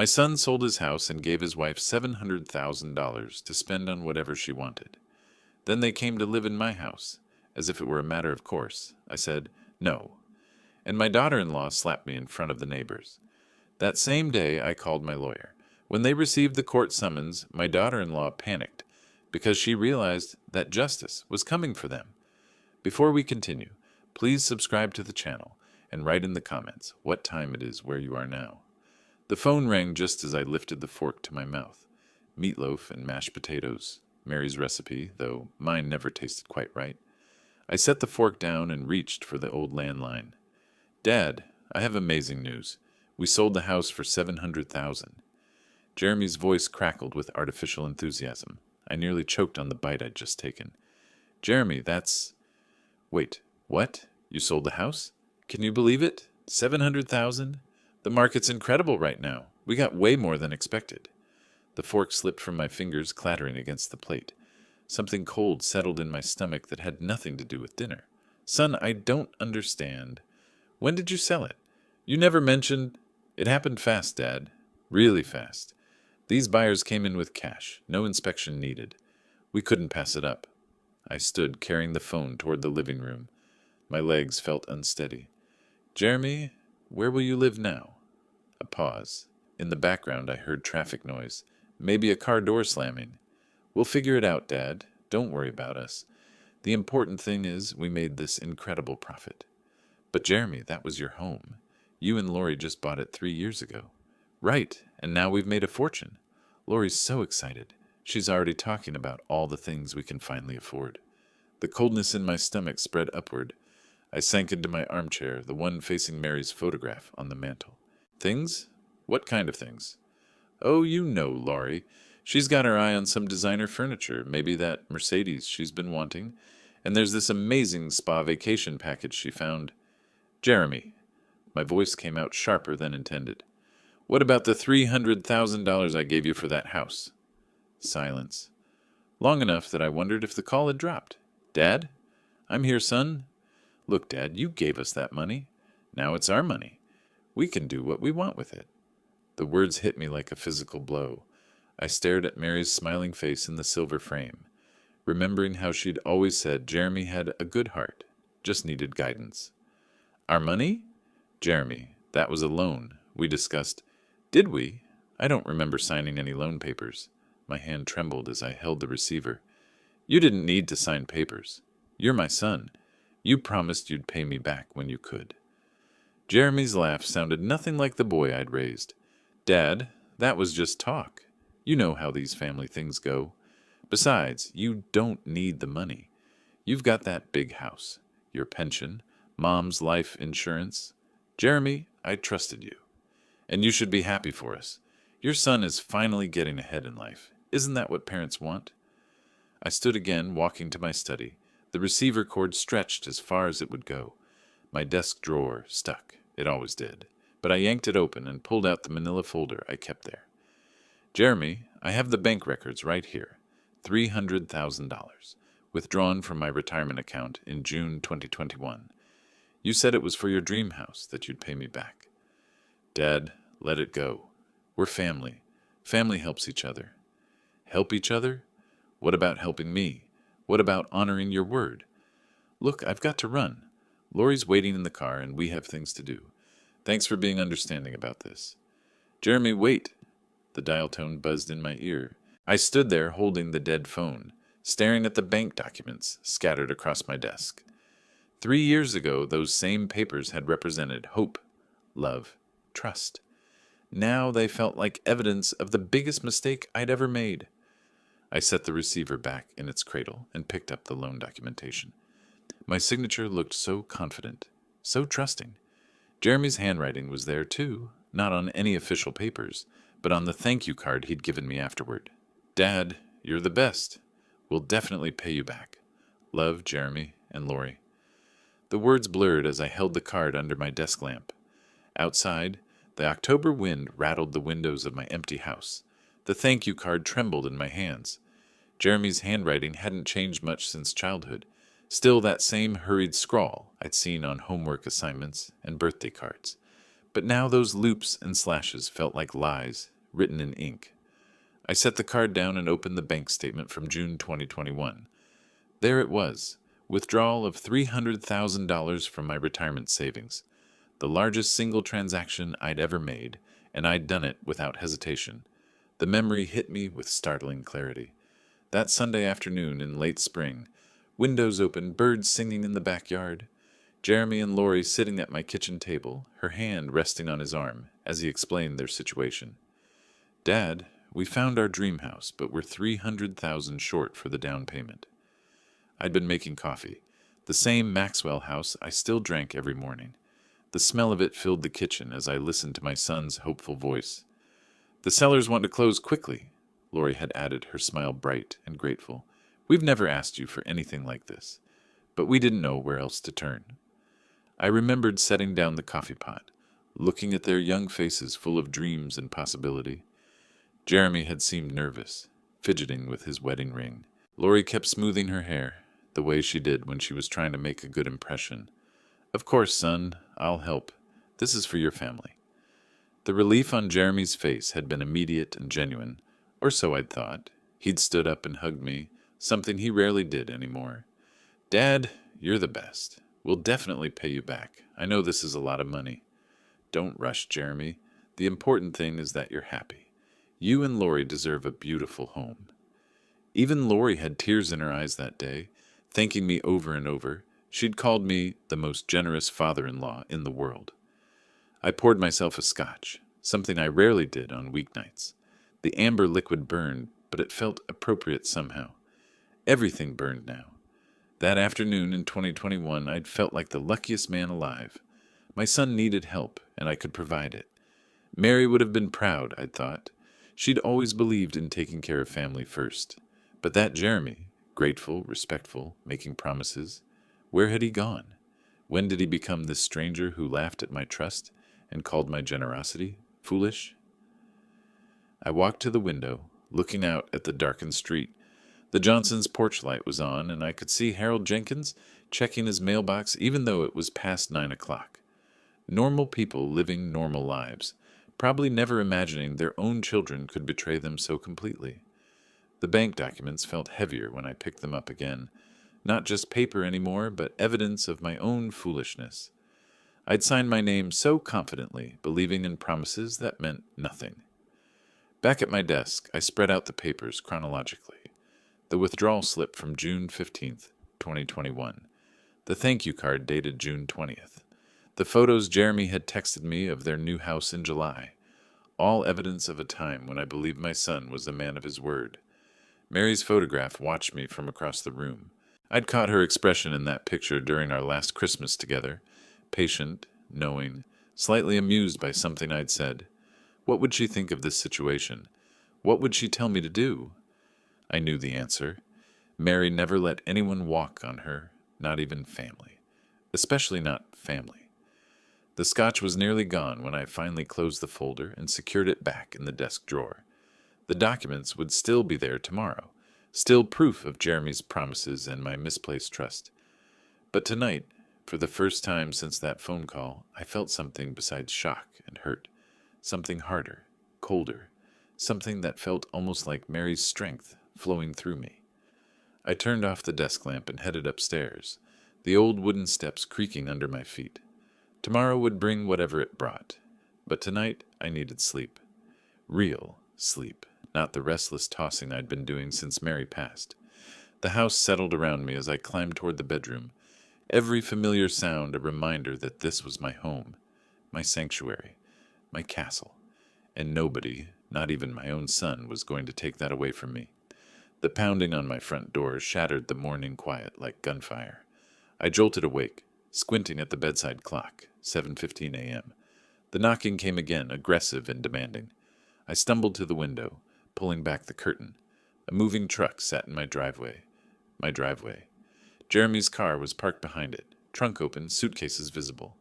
My son sold his house and gave his wife $700,000 to spend on whatever she wanted. Then they came to live in my house, as if it were a matter of course. I said, no. And my daughter-in-law slapped me in front of the neighbors. That same day, I called my lawyer. When they received the court summons, my daughter-in-law panicked because she realized that justice was coming for them. Before we continue, please subscribe to the channel and write in the comments what time it is where you are now. The phone rang just as I lifted the fork to my mouth. Meatloaf and mashed potatoes, Mary's recipe, though mine never tasted quite right. I set the fork down and reached for the old landline. Dad, I have amazing news. We sold the house for $700,000. Jeremy's voice crackled with artificial enthusiasm. I nearly choked on the bite I'd just taken. Jeremy, that's... Wait, what? You sold the house? Can you believe it? 700,000? The market's incredible right now. We got way more than expected. The fork slipped from my fingers, clattering against the plate. Something cold settled in my stomach that had nothing to do with dinner. Son, I don't understand. When did you sell it? You never mentioned... It happened fast, Dad. Really fast. These buyers came in with cash. No inspection needed. We couldn't pass it up. I stood, carrying the phone toward the living room. My legs felt unsteady. Jeremy, where will you live now? A pause. In the background, I heard traffic noise. Maybe a car door slamming. We'll figure it out, Dad. Don't worry about us. The important thing is we made this incredible profit. But Jeremy, that was your home. You and Lori just bought it 3 years ago. Right, and now we've made a fortune. Lori's so excited. She's already talking about all the things we can finally afford. The coldness in my stomach spread upward. I sank into my armchair, the one facing Mary's photograph on the mantel. Things? What kind of things? Oh, you know Laurie. She's got her eye on some designer furniture, maybe that Mercedes she's been wanting. And there's this amazing spa vacation package she found. Jeremy. My voice came out sharper than intended. What about the $300,000 I gave you for that house? Silence. Long enough that I wondered if the call had dropped. Dad? I'm here, son. Look, Dad, you gave us that money. Now it's our money. We can do what we want with it. The words hit me like a physical blow. I stared at Mary's smiling face in the silver frame, remembering how she'd always said Jeremy had a good heart, just needed guidance. Our money? Jeremy, that was a loan. We discussed. Did we? I don't remember signing any loan papers. My hand trembled as I held the receiver. You didn't need to sign papers. You're my son. You promised you'd pay me back when you could. Jeremy's laugh sounded nothing like the boy I'd raised. Dad, that was just talk. You know how these family things go. Besides, you don't need the money. You've got that big house, your pension, Mom's life insurance. Jeremy, I trusted you. And you should be happy for us. Your son is finally getting ahead in life. Isn't that what parents want? I stood again, walking to my study. The receiver cord stretched as far as it would go. My desk drawer stuck. It always did. But I yanked it open and pulled out the manila folder I kept there. Jeremy, I have the bank records right here. $300,000, withdrawn from my retirement account in June 2021. You said it was for your dream house that you'd pay me back. Dad, let it go. We're family. Family helps each other. Help each other? What about helping me? What about honoring your word? Look, I've got to run. Lori's waiting in the car and we have things to do. Thanks for being understanding about this. Jeremy, wait. The dial tone buzzed in my ear. I stood there holding the dead phone, staring at the bank documents scattered across my desk. 3 years ago, those same papers had represented hope, love, trust. Now they felt like evidence of the biggest mistake I'd ever made. I set the receiver back in its cradle and picked up the loan documentation. My signature looked so confident, so trusting. Jeremy's handwriting was there too, not on any official papers, but on the thank you card he'd given me afterward. Dad, you're the best. We'll definitely pay you back. Love, Jeremy and Lori. The words blurred as I held the card under my desk lamp. Outside, the October wind rattled the windows of my empty house. The thank you card trembled in my hands. Jeremy's handwriting hadn't changed much since childhood. Still that same hurried scrawl I'd seen on homework assignments and birthday cards. But now those loops and slashes felt like lies, written in ink. I set the card down and opened the bank statement from June 2021. There it was, withdrawal of $300,000 from my retirement savings, the largest single transaction I'd ever made, and I'd done it without hesitation. The memory hit me with startling clarity. That Sunday afternoon in late spring, windows open, birds singing in the backyard, Jeremy and Lori sitting at my kitchen table, her hand resting on his arm as he explained their situation. "Dad, we found our dream house, but we're $300,000 short for the down payment." I'd been making coffee, the same Maxwell house I still drank every morning. The smell of it filled the kitchen as I listened to my son's hopeful voice. "The sellers want to close quickly," Lori had added, her smile bright and grateful. "We've never asked you for anything like this." But we didn't know where else to turn. I remembered setting down the coffee pot, looking at their young faces full of dreams and possibility. Jeremy had seemed nervous, fidgeting with his wedding ring. Lori kept smoothing her hair, the way she did when she was trying to make a good impression. "Of course, son, I'll help. This is for your family." The relief on Jeremy's face had been immediate and genuine, or so I'd thought. He'd stood up and hugged me, something he rarely did anymore. "Dad, you're the best. We'll definitely pay you back. I know this is a lot of money." "Don't rush, Jeremy. The important thing is that you're happy. You and Lori deserve a beautiful home." Even Lori had tears in her eyes that day, thanking me over and over. She'd called me the most generous father-in-law in the world. I poured myself a scotch, something I rarely did on weeknights. The amber liquid burned, but it felt appropriate somehow. Everything burned now. That afternoon in 2021, I'd felt like the luckiest man alive. My son needed help, and I could provide it. Mary would have been proud, I'd thought. She'd always believed in taking care of family first. But that Jeremy, grateful, respectful, making promises, where had he gone? When did he become this stranger who laughed at my trust and called my generosity foolish? I walked to the window, looking out at the darkened street. The Johnsons' porch light was on, and I could see Harold Jenkins checking his mailbox even though it was past 9 o'clock. Normal people living normal lives, probably never imagining their own children could betray them so completely. The bank documents felt heavier when I picked them up again. Not just paper anymore, but evidence of my own foolishness. I'd signed my name so confidently, believing in promises that meant nothing. Back at my desk, I spread out the papers chronologically. The withdrawal slip from June 15th, 2021. The thank you card dated June 20th. The photos Jeremy had texted me of their new house in July. All evidence of a time when I believed my son was a man of his word. Mary's photograph watched me from across the room. I'd caught her expression in that picture during our last Christmas together. Patient, knowing, slightly amused by something I'd said. What would she think of this situation? What would she tell me to do? I knew the answer. Mary never let anyone walk on her, not even family. Especially not family. The scotch was nearly gone when I finally closed the folder and secured it back in the desk drawer. The documents would still be there tomorrow, still proof of Jeremy's promises and my misplaced trust. But tonight, for the first time since that phone call, I felt something besides shock and hurt. Something harder, colder, something that felt almost like Mary's strength flowing through me. I turned off the desk lamp and headed upstairs, the old wooden steps creaking under my feet. Tomorrow would bring whatever it brought, but tonight I needed sleep. Real sleep, not the restless tossing I'd been doing since Mary passed. The house settled around me as I climbed toward the bedroom, every familiar sound a reminder that this was my home, my sanctuary, my castle, and nobody, not even my own son, was going to take that away from me. The pounding on my front door shattered the morning quiet like gunfire. I jolted awake, squinting at the bedside clock, 7:15 a.m. The knocking came again, aggressive and demanding. I stumbled to the window, pulling back the curtain. A moving truck sat in my driveway. Jeremy's car was parked behind it, trunk open, suitcases visible.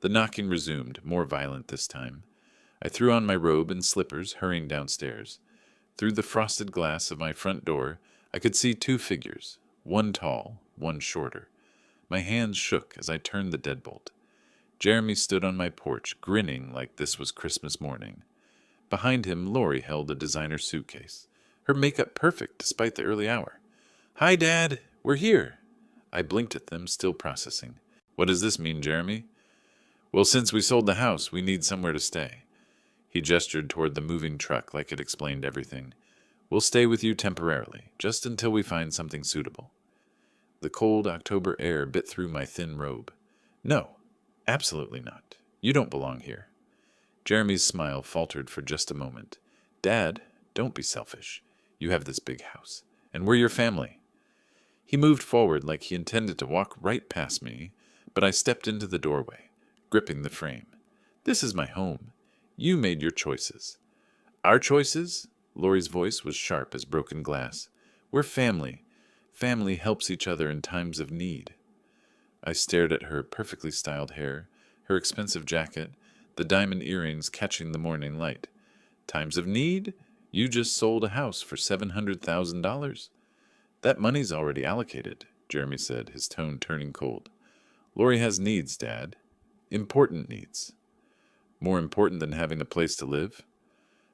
The knocking resumed, more violent this time. I threw on my robe and slippers, hurrying downstairs. Through the frosted glass of my front door, I could see two figures, one tall, one shorter. My hands shook as I turned the deadbolt. Jeremy stood on my porch, grinning like this was Christmas morning. Behind him, Lori held a designer suitcase, her makeup perfect despite the early hour. "Hi, Dad. We're here." I blinked at them, still processing. "What does this mean, Jeremy?" "Well, since we sold the house, we need somewhere to stay." He gestured toward the moving truck like it explained everything. "We'll stay with you temporarily, just until we find something suitable." The cold October air bit through my thin robe. "No, absolutely not. You don't belong here." Jeremy's smile faltered for just a moment. "Dad, don't be selfish. You have this big house, and we're your family." He moved forward like he intended to walk right past me, but I stepped into the doorway, gripping the frame. "This is my home. You made your choices." "Our choices?" Lori's voice was sharp as broken glass. "We're family. Family helps each other in times of need." I stared at her perfectly styled hair, her expensive jacket, the diamond earrings catching the morning light. "Times of need? You just sold a house for $700,000. "That money's already allocated," Jeremy said, his tone turning cold. "Lori has needs, Dad. Important needs." "More important than having a place to live?"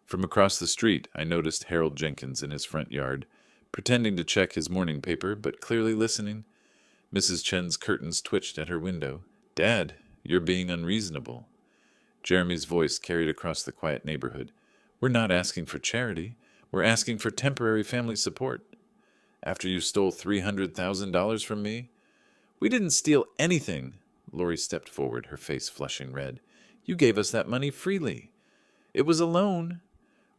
From across the street, I noticed Harold Jenkins in his front yard, pretending to check his morning paper, but clearly listening. Mrs. Chen's curtains twitched at her window. "Dad, you're being unreasonable." Jeremy's voice carried across the quiet neighborhood. "We're not asking for charity. We're asking for temporary family support." "After you stole $300,000 from me?" "We didn't steal anything." Lori stepped forward, her face flushing red. "You gave us that money freely. It was a loan."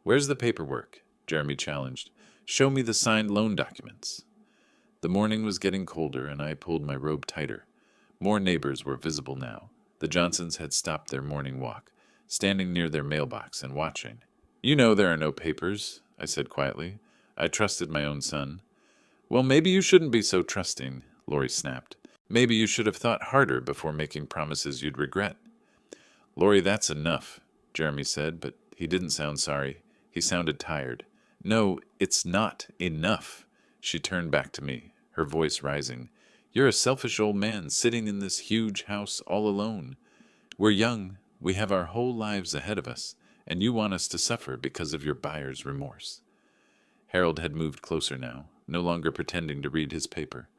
"Where's the paperwork?" Jeremy challenged. "Show me the signed loan documents." The morning was getting colder, and I pulled my robe tighter. More neighbors were visible now. The Johnsons had stopped their morning walk, standing near their mailbox and watching. "You know there are no papers," I said quietly. I trusted my own son. "Well, maybe you shouldn't be so trusting," Lori snapped. "Maybe you should have thought harder before making promises you'd regret." "Lori, that's enough," Jeremy said, but he didn't sound sorry. He sounded tired. "No, it's not enough." She turned back to me, her voice rising. "You're a selfish old man sitting in this huge house all alone. We're young, we have our whole lives ahead of us, and you want us to suffer because of your buyer's remorse." Harold had moved closer now, no longer pretending to read his paper.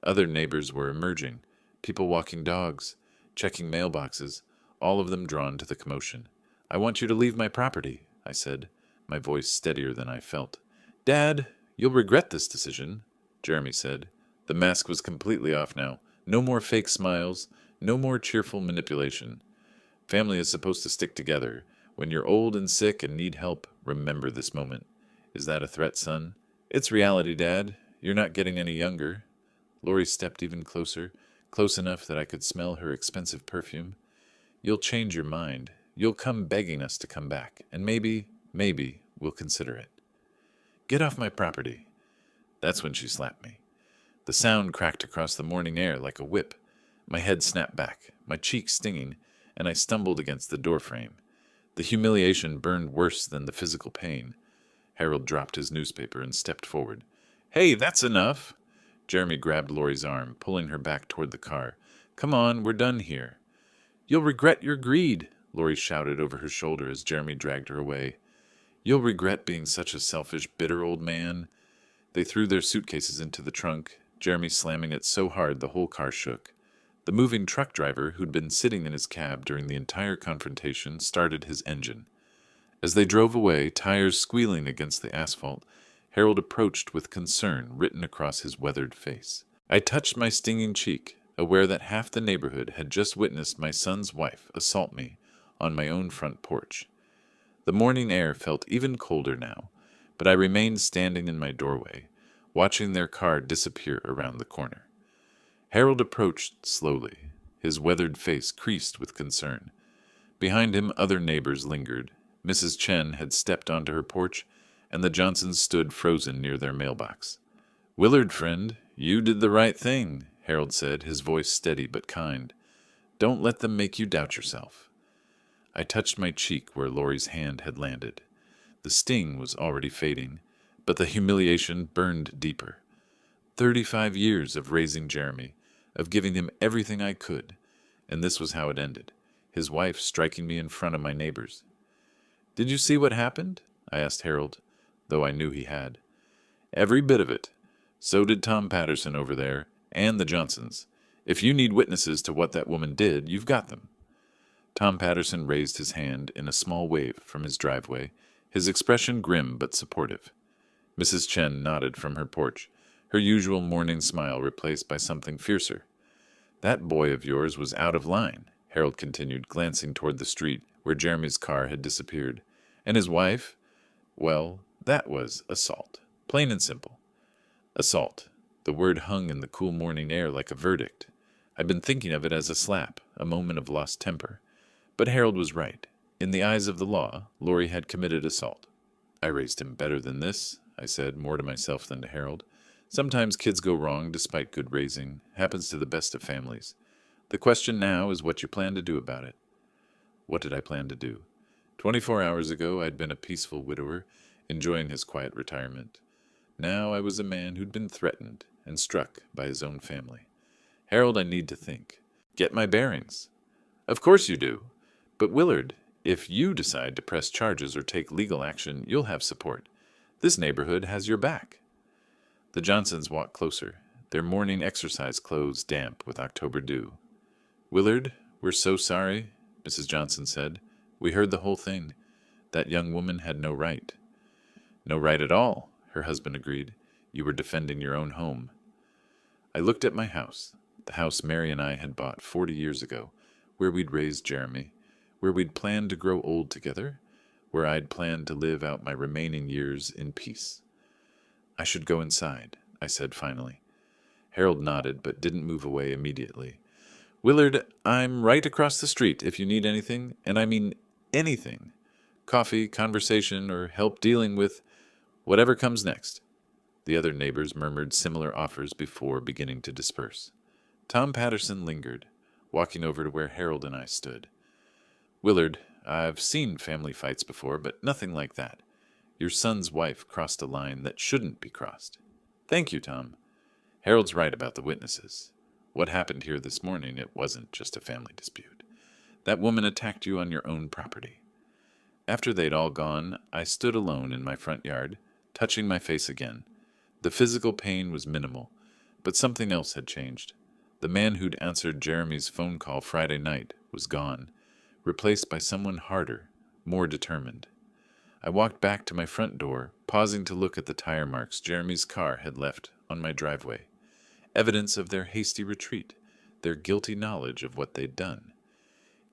Other neighbors were emerging, people walking dogs, checking mailboxes, all of them drawn to the commotion. "I want you to leave my property," I said, my voice steadier than I felt. "Dad, you'll regret this decision," Jeremy said. The mask was completely off now. No more fake smiles, no more cheerful manipulation. "Family is supposed to stick together. When you're old and sick and need help, remember this moment." "Is that a threat, son?" "It's reality, Dad. You're not getting any younger." Lori stepped even closer, close enough that I could smell her expensive perfume. "You'll change your mind. You'll come begging us to come back, and maybe we'll consider it." "Get off my property." That's when she slapped me. The sound cracked across the morning air like a whip. My head snapped back, my cheek stinging, and I stumbled against the doorframe. The humiliation burned worse than the physical pain. Harold dropped his newspaper and stepped forward. "Hey, that's enough!" Jeremy grabbed Lori's arm, pulling her back toward the car. "Come on, we're done here." "You'll regret your greed," Lori shouted over her shoulder as Jeremy dragged her away. "You'll regret being such a selfish, bitter old man." They threw their suitcases into the trunk, Jeremy slamming it so hard the whole car shook. The moving truck driver, who'd been sitting in his cab during the entire confrontation, started his engine. As they drove away, tires squealing against the asphalt, Harold approached with concern written across his weathered face. I touched my stinging cheek, aware that half the neighborhood had just witnessed my son's wife assault me on my own front porch. The morning air felt even colder now, but I remained standing in my doorway, watching their car disappear around the corner. Harold approached slowly, his weathered face creased with concern. Behind him, other neighbors lingered. Mrs. Chen had stepped onto her porch, and the Johnsons stood frozen near their mailbox. "Willard, friend, you did the right thing," Harold said, his voice steady but kind. "Don't let them make you doubt yourself." I touched my cheek where Lori's hand had landed. The sting was already fading, but the humiliation burned deeper. 35 years of raising Jeremy, of giving him everything I could, And this was how it ended. His wife striking me in front of my neighbors. "Did you see what happened?" I asked Harold, though I knew he had. "Every bit of it. So did Tom Patterson over there, and the Johnsons. If you need witnesses to what that woman did, you've got them." Tom Patterson raised his hand in a small wave from his driveway, his expression grim but supportive. Mrs. Chen nodded from her porch, her usual morning smile replaced by something fiercer. "That boy of yours was out of line," Harold continued, glancing toward the street where Jeremy's car had disappeared. "And his wife? Well, that was assault. Plain and simple. Assault." The word hung in the cool morning air like a verdict. I'd been thinking of it as a slap, a moment of lost temper. But Harold was right. In the eyes of the law, Laurie had committed assault. "I raised him better than this," I said, more to myself than to Harold. "Sometimes kids go wrong despite good raising. Happens to the best of families. The question now is what you plan to do about it." What did I plan to do? 24 hours ago I'd been a peaceful widower, enjoying his quiet retirement. Now I was a man who'd been threatened and struck by his own family. "Harold, I need to think. Get my bearings." "Of course you do. But Willard, if you decide to press charges or take legal action, you'll have support. This neighborhood has your back." The Johnsons walked closer, their morning exercise clothes damp with October dew. "Willard, we're so sorry," Mrs. Johnson said. "We heard the whole thing. That young woman had no right." "No right at all," her husband agreed. "You were defending your own home." I looked at my house, the house Mary and I had bought 40 years ago, where we'd raised Jeremy, where we'd planned to grow old together, where I'd planned to live out my remaining years in peace. "I should go inside," I said finally. Harold nodded but didn't move away immediately. "Willard, I'm right across the street if you need anything, and I mean anything. Coffee, conversation, or help dealing with whatever comes next." The other neighbors murmured similar offers before beginning to disperse. Tom Patterson lingered, walking over to where Harold and I stood. "Willard, I've seen family fights before, but nothing like that. Your son's wife crossed a line that shouldn't be crossed." "Thank you, Tom. Harold's right about the witnesses. What happened here this morning, it wasn't just a family dispute. That woman attacked you on your own property." After they'd all gone, I stood alone in my front yard, touching my face again. The physical pain was minimal, but something else had changed. The man who'd answered Jeremy's phone call Friday night was gone, replaced by someone harder, more determined. I walked back to my front door, pausing to look at the tire marks Jeremy's car had left on my driveway. Evidence of their hasty retreat, their guilty knowledge of what they'd done.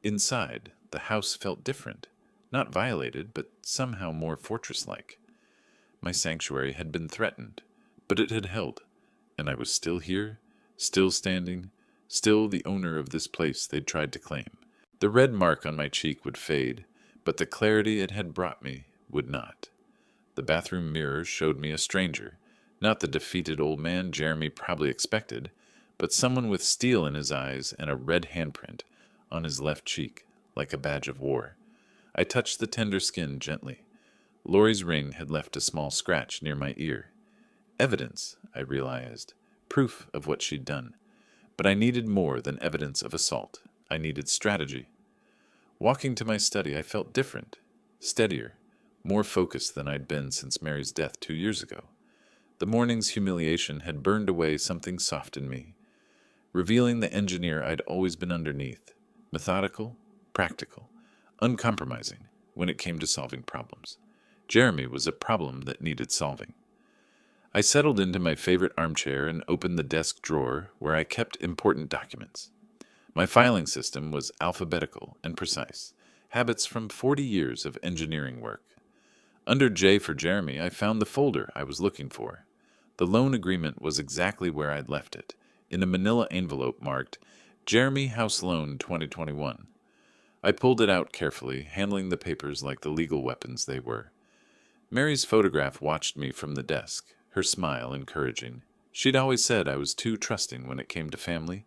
Inside, the house felt different, not violated, but somehow more fortress-like. My sanctuary had been threatened, but it had held, and I was still here, still standing, still the owner of this place they'd tried to claim. The red mark on my cheek would fade, but the clarity it had brought me would not. The bathroom mirror showed me a stranger, not the defeated old man Jeremy probably expected, but someone with steel in his eyes and a red handprint on his left cheek, like a badge of war. I touched the tender skin gently. Laurie's ring had left a small scratch near my ear. Evidence, I realized, proof of what she'd done. But I needed more than evidence of assault. I needed strategy. Walking to my study, I felt different, steadier, more focused than I'd been since Mary's death 2 years ago. The morning's humiliation had burned away something soft in me, revealing the engineer I'd always been underneath, methodical, practical, uncompromising when it came to solving problems. Jeremy was a problem that needed solving. I settled into my favorite armchair and opened the desk drawer where I kept important documents. My filing system was alphabetical and precise, habits from 40 years of engineering work. Under J for Jeremy, I found the folder I was looking for. The loan agreement was exactly where I'd left it, in a manila envelope marked Jeremy House Loan 2021. I pulled it out carefully, handling the papers like the legal weapons they were. Mary's photograph watched me from the desk, her smile encouraging. She'd always said I was too trusting when it came to family,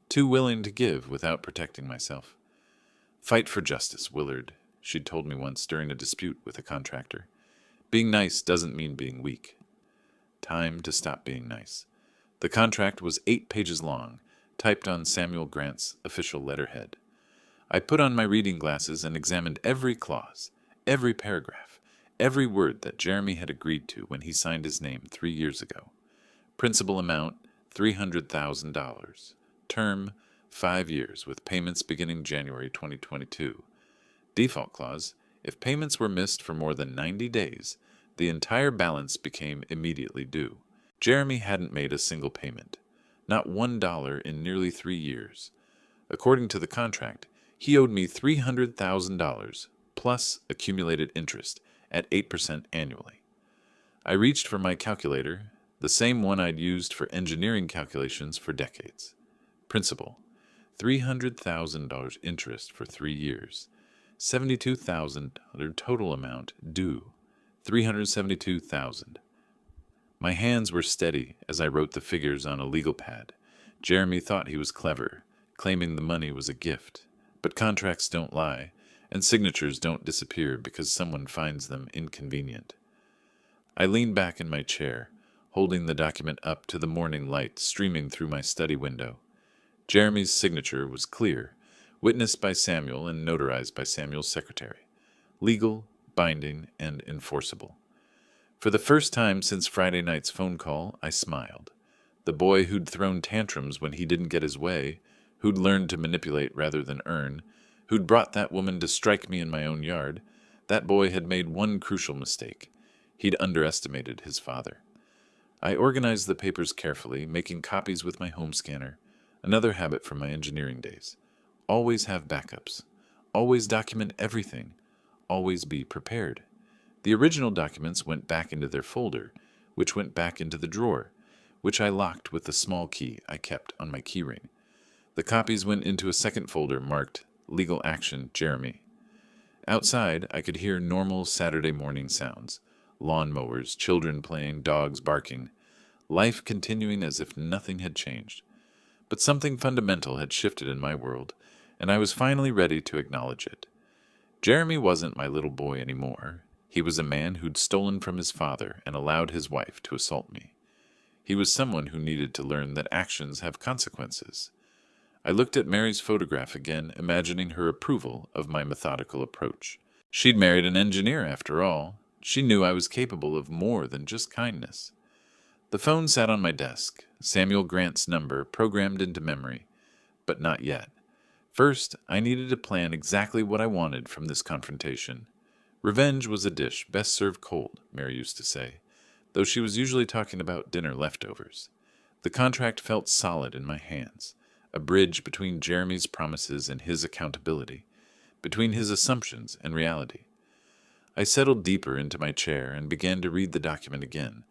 too willing to give without protecting myself. "Fight for justice, Willard," she'd told me once during a dispute with a contractor. "Being nice doesn't mean being weak." Time to stop being nice. The contract was 8 pages long, typed on Samuel Grant's official letterhead. I put on my reading glasses and examined every clause, every paragraph, every word that Jeremy had agreed to when he signed his name 3 years ago. Principal amount, $300,000. Term, 5 years, with payments beginning January 2022. Default clause, if payments were missed for more than 90 days, the entire balance became immediately due. Jeremy hadn't made a single payment, not $1 in nearly 3 years. According to the contract, he owed me $300,000 plus accumulated interest at 8% annually. I reached for my calculator, the same one I'd used for engineering calculations for decades. Principal, $300,000 interest for 3 years, $72,000 total amount due, $372,000. My hands were steady as I wrote the figures on a legal pad. Jeremy thought he was clever, claiming the money was a gift. But contracts don't lie, and signatures don't disappear because someone finds them inconvenient. I leaned back in my chair, holding the document up to the morning light streaming through my study window. Jeremy's signature was clear, witnessed by Samuel and notarized by Samuel's secretary. Legal, binding, and enforceable. For the first time since Friday night's phone call, I smiled. The boy who'd thrown tantrums when he didn't get his way, who'd learned to manipulate rather than earn, who'd brought that woman to strike me in my own yard, that boy had made one crucial mistake. He'd underestimated his father. I organized the papers carefully, making copies with my home scanner, another habit from my engineering days. Always have backups. Always document everything. Always be prepared. The original documents went back into their folder, which went back into the drawer, which I locked with the small key I kept on my keyring. The copies went into a second folder marked Legal Action Jeremy. Outside, I could hear normal Saturday morning sounds. Lawn mowers, children playing, dogs barking. Life continuing as if nothing had changed. But something fundamental had shifted in my world, and I was finally ready to acknowledge it. Jeremy wasn't my little boy anymore. He was a man who'd stolen from his father and allowed his wife to assault me. He was someone who needed to learn that actions have consequences. I looked at Mary's photograph again, imagining her approval of my methodical approach. She'd married an engineer, after all. She knew I was capable of more than just kindness. The phone sat on my desk, Samuel Grant's number programmed into memory. But not yet. First, I needed to plan exactly what I wanted from this confrontation. Revenge was a dish best served cold, Mary used to say, though she was usually talking about dinner leftovers. The contract felt solid in my hands, a bridge between Jeremy's promises and his accountability, between his assumptions and reality. I settled deeper into my chair and began to read the document again,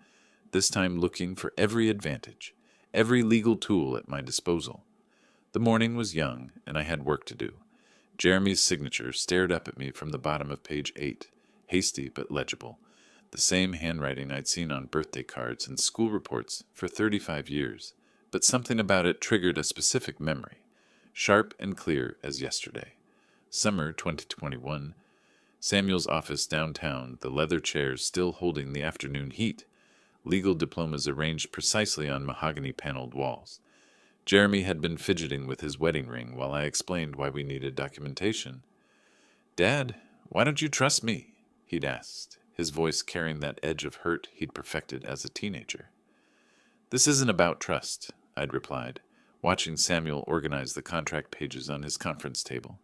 this time looking for every advantage, every legal tool at my disposal. The morning was young, and I had work to do. Jeremy's signature stared up at me from the bottom of page 8, hasty but legible, the same handwriting I'd seen on birthday cards and school reports for 35 years, but something about it triggered a specific memory, sharp and clear as yesterday. Summer 2021, Samuel's office downtown, the leather chairs still holding the afternoon heat, legal diplomas arranged precisely on mahogany-paneled walls. Jeremy had been fidgeting with his wedding ring while I explained why we needed documentation. "Dad, why don't you trust me?" he'd asked, his voice carrying that edge of hurt he'd perfected as a teenager. "This isn't about trust," I'd replied, watching Samuel organize the contract pages on his conference table.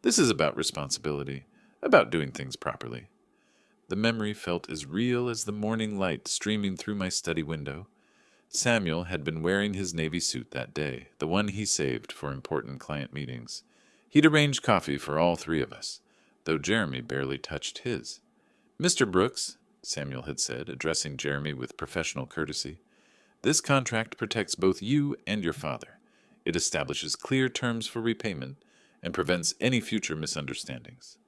"This is about responsibility, about doing things properly." The memory felt as real as the morning light streaming through my study window. Samuel had been wearing his navy suit that day, the one he saved for important client meetings. He'd arranged coffee for all 3 of us, though Jeremy barely touched his. "Mr. Brooks," Samuel had said, addressing Jeremy with professional courtesy, "this contract protects both you and your father. It establishes clear terms for repayment and prevents any future misunderstandings."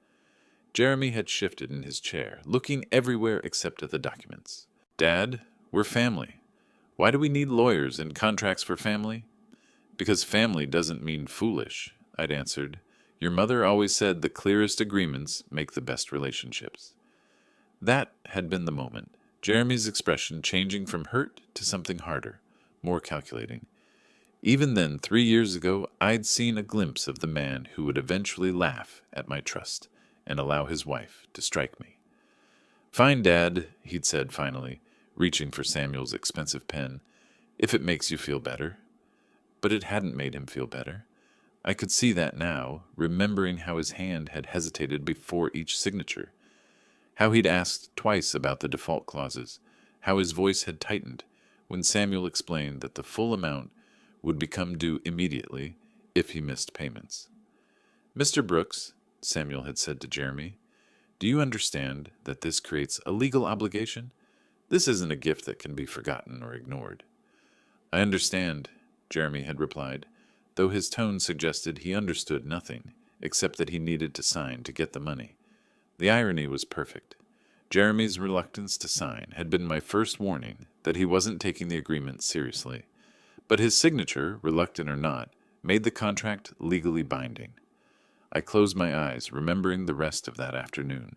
Jeremy had shifted in his chair, looking everywhere except at the documents. "Dad, we're family. Why do we need lawyers and contracts for family?" "Because family doesn't mean foolish," I'd answered. "Your mother always said the clearest agreements make the best relationships." That had been the moment, Jeremy's expression changing from hurt to something harder, more calculating. Even then, 3 years ago, I'd seen a glimpse of the man who would eventually laugh at my trust and allow his wife to strike me. "Fine, Dad," he'd said finally, reaching for Samuel's expensive pen, "if it makes you feel better." But it hadn't made him feel better. I could see that now, remembering how his hand had hesitated before each signature, how he'd asked twice about the default clauses, how his voice had tightened when Samuel explained that the full amount would become due immediately if he missed payments. "Mr. Brooks," Samuel had said to Jeremy, "do you understand that this creates a legal obligation? This isn't a gift that can be forgotten or ignored." "I understand," Jeremy had replied, though his tone suggested he understood nothing, except that he needed to sign to get the money. The irony was perfect. Jeremy's reluctance to sign had been my first warning that he wasn't taking the agreement seriously. But his signature, reluctant or not, made the contract legally binding. I closed my eyes, remembering the rest of that afternoon.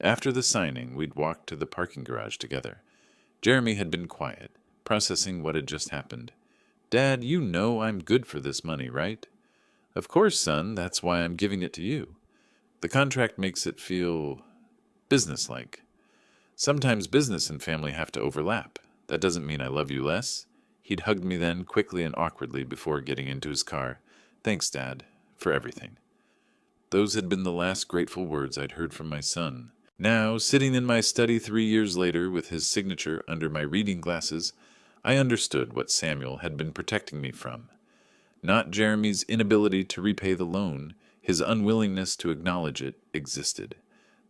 After the signing, we'd walked to the parking garage together. Jeremy had been quiet, processing what had just happened. "Dad, you know I'm good for this money, right?" "Of course, son, that's why I'm giving it to you. The contract makes it feel businesslike. Sometimes business and family have to overlap. That doesn't mean I love you less." He'd hugged me then, quickly and awkwardly, before getting into his car. "Thanks, Dad, for everything." Those had been the last grateful words I'd heard from my son. Now, sitting in my study 3 years later with his signature under my reading glasses, I understood what Samuel had been protecting me from. Not Jeremy's inability to repay the loan, his unwillingness to acknowledge it existed.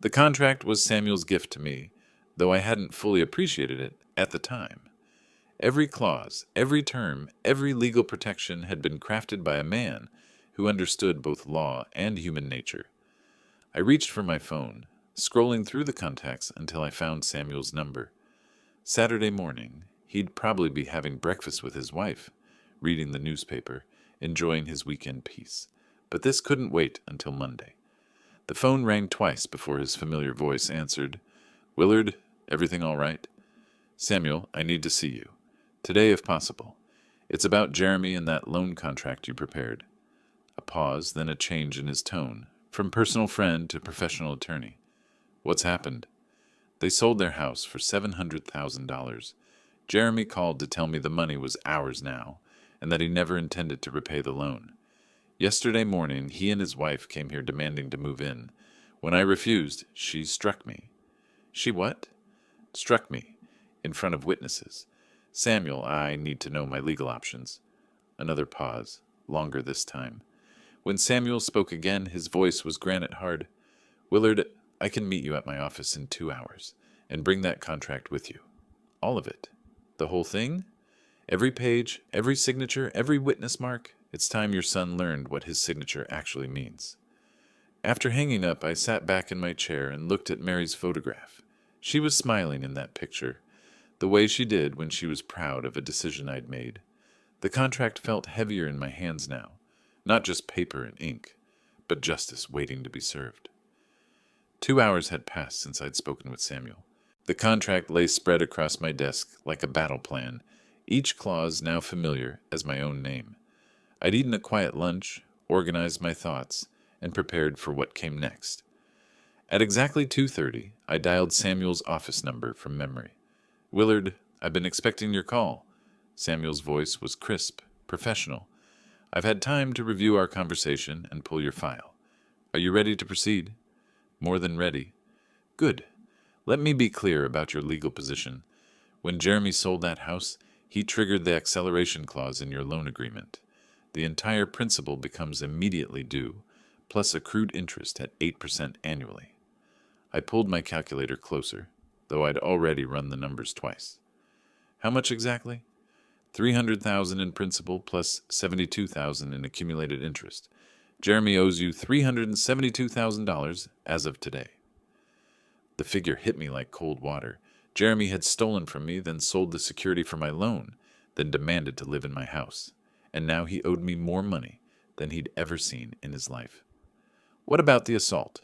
The contract was Samuel's gift to me, though I hadn't fully appreciated it at the time. Every clause, every term, every legal protection had been crafted by a man who understood both law and human nature. I reached for my phone, scrolling through the contacts until I found Samuel's number. Saturday morning, he'd probably be having breakfast with his wife, reading the newspaper, enjoying his weekend peace. But this couldn't wait until Monday. The phone rang twice before his familiar voice answered. "Willard, everything all right?" "Samuel, I need to see you. Today, if possible. It's about Jeremy and that loan contract you prepared." A pause, then a change in his tone, from personal friend to professional attorney. "What's happened?" "They sold their house for $700,000. Jeremy called to tell me the money was ours now, and that he never intended to repay the loan. Yesterday morning, he and his wife came here demanding to move in. When I refused, she struck me." "She what?" "Struck me, in front of witnesses. Samuel, I need to know my legal options." Another pause, longer this time. When Samuel spoke again, his voice was granite hard. "Willard, I can meet you at my office in 2 hours, and bring that contract with you. All of it. The whole thing? Every page, every signature, every witness mark. It's time your son learned what his signature actually means." After hanging up, I sat back in my chair and looked at Mary's photograph. She was smiling in that picture, the way she did when she was proud of a decision I'd made. The contract felt heavier in my hands now, not just paper and ink, but justice waiting to be served. 2 hours had passed since I'd spoken with Samuel. The contract lay spread across my desk like a battle plan, each clause now familiar as my own name. I'd eaten a quiet lunch, organized my thoughts, and prepared for what came next. At exactly 2:30, I dialed Samuel's office number from memory. "Willard, I've been expecting your call." Samuel's voice was crisp, professional. "I've had time to review our conversation and pull your file. Are you ready to proceed?" "More than ready." "Good. Let me be clear about your legal position. When Jeremy sold that house, he triggered the acceleration clause in your loan agreement. The entire principal becomes immediately due, plus accrued interest at 8% annually." I pulled my calculator closer, though I'd already run the numbers twice. "How much exactly?" $300,000 in principal plus $72,000 in accumulated interest. Jeremy owes you $372,000 as of today." The figure hit me like cold water. Jeremy had stolen from me, then sold the security for my loan, then demanded to live in my house. And now he owed me more money than he'd ever seen in his life. "What about the assault?"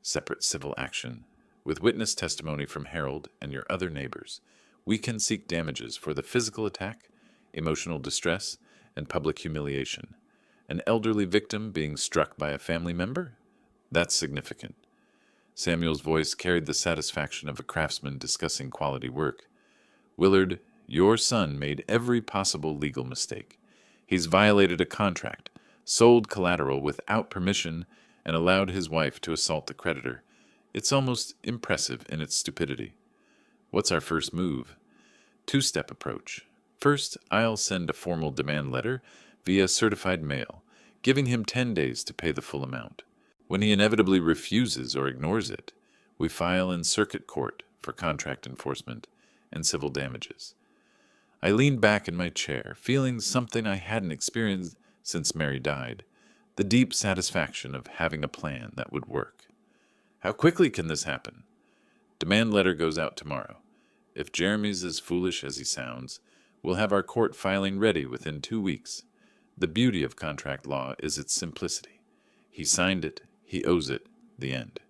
"Separate civil action. With witness testimony from Harold and your other neighbors, we can seek damages for the physical attack, emotional distress, and public humiliation. An elderly victim being struck by a family member? That's significant. Samuel's voice carried the satisfaction of a craftsman discussing quality work. Willard, your son made every possible legal mistake. He's violated a contract, sold collateral without permission, and allowed his wife to assault the creditor. It's almost impressive in its stupidity. What's our first move? Two-step approach. First, I'll send a formal demand letter via certified mail, giving him 10 days to pay the full amount. When he inevitably refuses or ignores it, we file in circuit court for contract enforcement and civil damages. I leaned back in my chair, feeling something I hadn't experienced since Mary died, the deep satisfaction of having a plan that would work. How quickly can this happen? Demand letter goes out tomorrow. If Jeremy's as foolish as he sounds, we'll have our court filing ready within 2 weeks. The beauty of contract law is its simplicity. He signed it, he owes it, the end.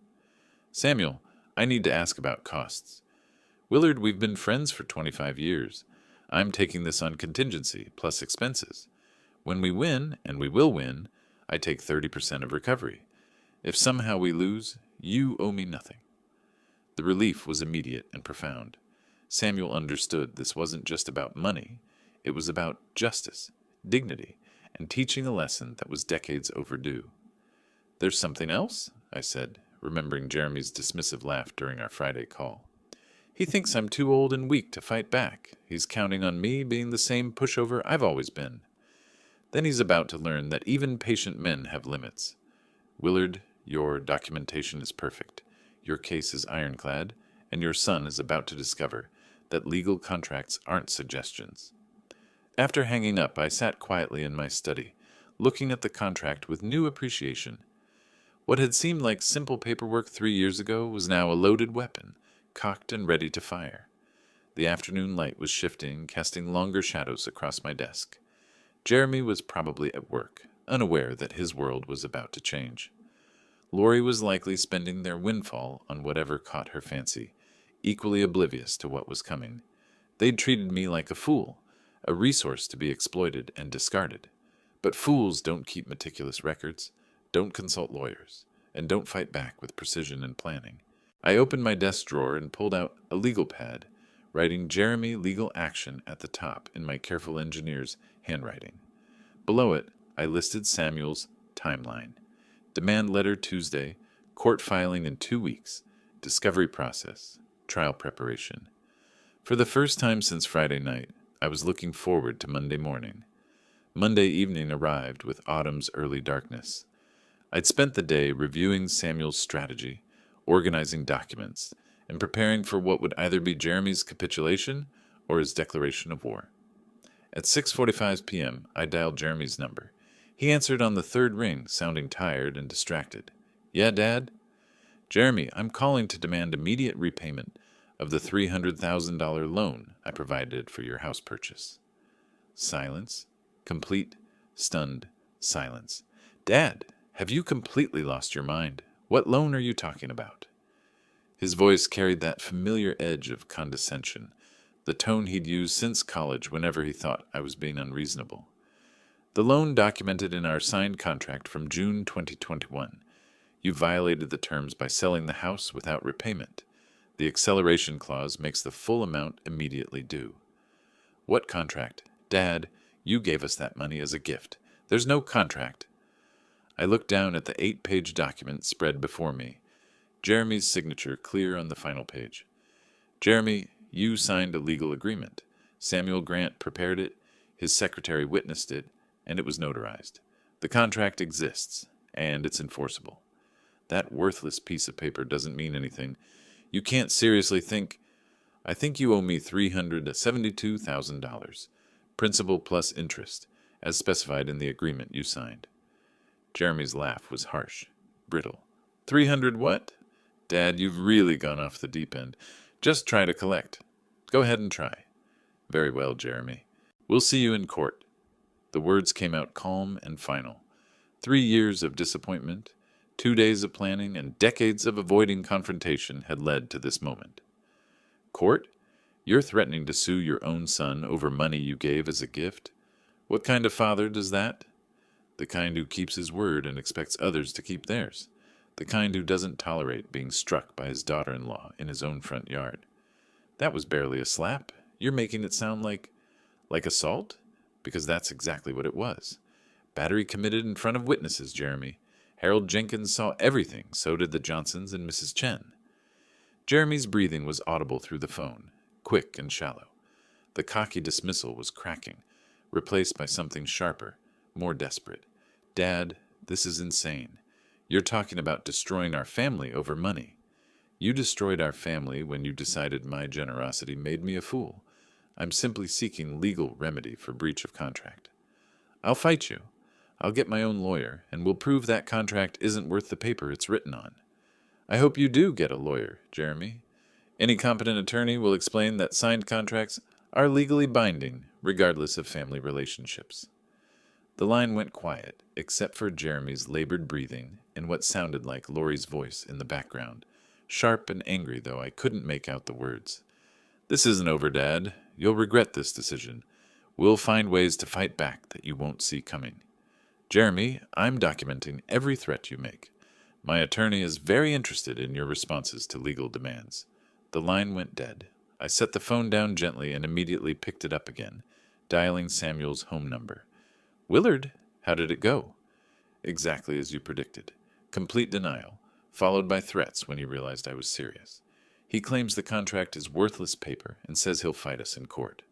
Samuel, I need to ask about costs. Willard, we've been friends for 25 years. I'm taking this on contingency, plus expenses. When we win, and we will win, I take 30% of recovery. If somehow we lose, you owe me nothing. The relief was immediate and profound. Samuel understood this wasn't just about money. It was about justice, dignity, and teaching a lesson that was decades overdue. There's something else? I said, remembering Jeremy's dismissive laugh during our Friday call. He thinks I'm too old and weak to fight back. He's counting on me being the same pushover I've always been. Then he's about to learn that even patient men have limits. Willard, your documentation is perfect. Your case is ironclad, and your son is about to discover that legal contracts aren't suggestions. After hanging up, I sat quietly in my study, looking at the contract with new appreciation. What had seemed like simple paperwork 3 years ago was now a loaded weapon, cocked and ready to fire. The afternoon light was shifting, casting longer shadows across my desk. Jeremy was probably at work, unaware that his world was about to change. Lori was likely spending their windfall on whatever caught her fancy, equally oblivious to what was coming. They'd treated me like a fool, a resource to be exploited and discarded. But fools don't keep meticulous records, don't consult lawyers, and don't fight back with precision and planning. I opened my desk drawer and pulled out a legal pad, writing Jeremy Legal Action at the top in my careful engineer's handwriting. Below it, I listed Samuel's timeline. Demand letter Tuesday, court filing in 2 weeks, discovery process, trial preparation. For the first time since Friday night, I was looking forward to Monday morning. Monday evening arrived with autumn's early darkness. I'd spent the day reviewing Samuel's strategy, organizing documents, and preparing for what would either be Jeremy's capitulation or his declaration of war. At 6:45 p.m., I dialed Jeremy's number. He answered on the third ring, sounding tired and distracted. Yeah, Dad? Jeremy, I'm calling to demand immediate repayment of the $300,000 loan I provided for your house purchase. Silence. Complete, stunned silence. Dad, have you completely lost your mind? What loan are you talking about? His voice carried that familiar edge of condescension, the tone he'd used since college whenever he thought I was being unreasonable. The loan documented in our signed contract from June 2021. You violated the terms by selling the house without repayment. The acceleration clause makes the full amount immediately due. What contract? Dad, you gave us that money as a gift. There's no contract. I looked down at the 8-page document spread before me, Jeremy's signature clear on the final page. Jeremy, you signed a legal agreement. Samuel Grant prepared it, his secretary witnessed it, and it was notarized. The contract exists, and it's enforceable. That worthless piece of paper doesn't mean anything. You can't seriously think... I think you owe me $372,000, principal plus interest, as specified in the agreement you signed. Jeremy's laugh was harsh, brittle. 300 what? Dad, you've really gone off the deep end. Just try to collect. Go ahead and try. Very well, Jeremy. We'll see you in court. The words came out calm and final. 3 years of disappointment, 2 days of planning, and decades of avoiding confrontation had led to this moment. Court? You're threatening to sue your own son over money you gave as a gift? What kind of father does that? The kind who keeps his word and expects others to keep theirs. The kind who doesn't tolerate being struck by his daughter-in-law in his own front yard. That was barely a slap. You're making it sound like assault? Because that's exactly what it was. Battery committed in front of witnesses, Jeremy. Harold Jenkins saw everything, so did the Johnsons and Mrs. Chen. Jeremy's breathing was audible through the phone, quick and shallow. The cocky dismissal was cracking, replaced by something sharper, more desperate. Dad, this is insane. You're talking about destroying our family over money. You destroyed our family when you decided my generosity made me a fool. I'm simply seeking legal remedy for breach of contract. I'll fight you. I'll get my own lawyer, and we'll prove that contract isn't worth the paper it's written on. I hope you do get a lawyer, Jeremy. Any competent attorney will explain that signed contracts are legally binding, regardless of family relationships. The line went quiet, except for Jeremy's labored breathing and what sounded like Laurie's voice in the background, sharp and angry, though I couldn't make out the words. This isn't over, Dad. You'll regret this decision. We'll find ways to fight back that you won't see coming. Jeremy, I'm documenting every threat you make. My attorney is very interested in your responses to legal demands. The line went dead. I set the phone down gently and immediately picked it up again, dialing Samuel's home number. Willard, how did it go? Exactly as you predicted. Complete denial, followed by threats when he realized I was serious. He claims the contract is worthless paper and says he'll fight us in court.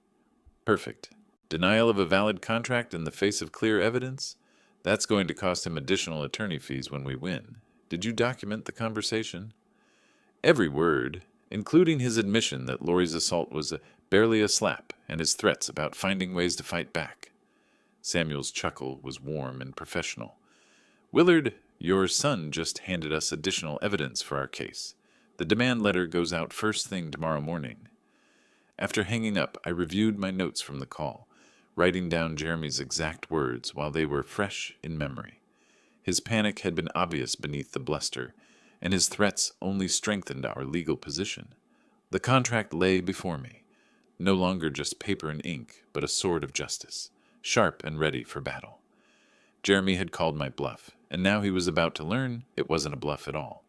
Perfect. Denial of a valid contract in the face of clear evidence? That's going to cost him additional attorney fees when we win. Did you document the conversation? Every word, including his admission that Laurie's assault was barely a slap and his threats about finding ways to fight back. Samuel's chuckle was warm and professional. Willard, your son just handed us additional evidence for our case. The demand letter goes out first thing tomorrow morning. After hanging up, I reviewed my notes from the call, writing down Jeremy's exact words while they were fresh in memory. His panic had been obvious beneath the bluster, and his threats only strengthened our legal position. The contract lay before me, no longer just paper and ink, but a sword of justice, sharp and ready for battle. Jeremy had called my bluff, and now he was about to learn it wasn't a bluff at all.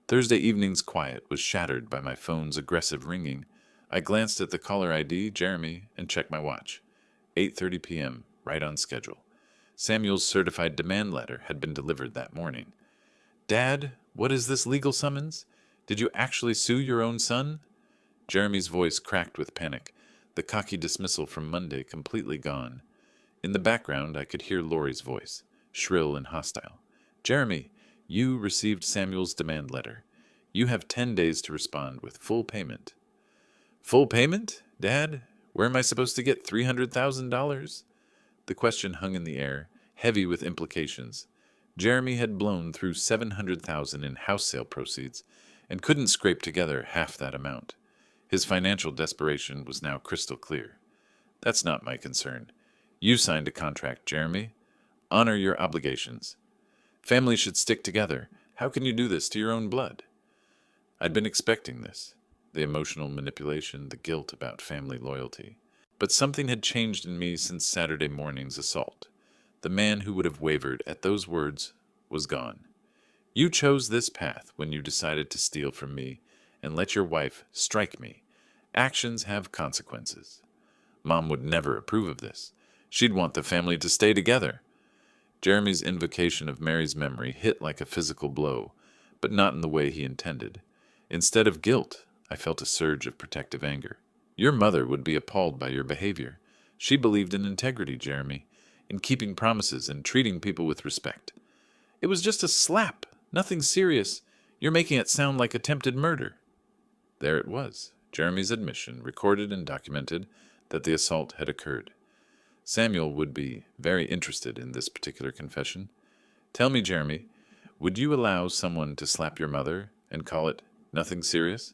Thursday evening's quiet was shattered by my phone's aggressive ringing. I glanced at the caller ID, Jeremy, and checked my watch. 8:30 p.m., right on schedule. Samuel's certified demand letter had been delivered that morning. Dad, what is this legal summons? Did you actually sue your own son? Jeremy's voice cracked with panic, the cocky dismissal from Monday completely gone. In the background, I could hear Laurie's voice, shrill and hostile. Jeremy, you received Samuel's demand letter. You have 10 days to respond with full payment. Full payment? Dad, where am I supposed to get $300,000? The question hung in the air, heavy with implications. Jeremy had blown through $700,000 in house sale proceeds and couldn't scrape together half that amount. His financial desperation was now crystal clear. That's not my concern. You signed a contract, Jeremy. Honor your obligations. Families should stick together. How can you do this to your own blood? I'd been expecting this, the emotional manipulation, the guilt about family loyalty. But something had changed in me since Saturday morning's assault. The man who would have wavered at those words was gone. You chose this path when you decided to steal from me and let your wife strike me. Actions have consequences. Mom would never approve of this. She'd want the family to stay together. Jeremy's invocation of Mary's memory hit like a physical blow, but not in the way he intended. Instead of guilt, I felt a surge of protective anger. Your mother would be appalled by your behavior. She believed in integrity, Jeremy, in keeping promises and treating people with respect. It was just a slap, nothing serious. You're making it sound like attempted murder. There it was, Jeremy's admission, recorded and documented, that the assault had occurred. Samuel would be very interested in this particular confession. Tell me, Jeremy, would you allow someone to slap your mother and call it nothing serious?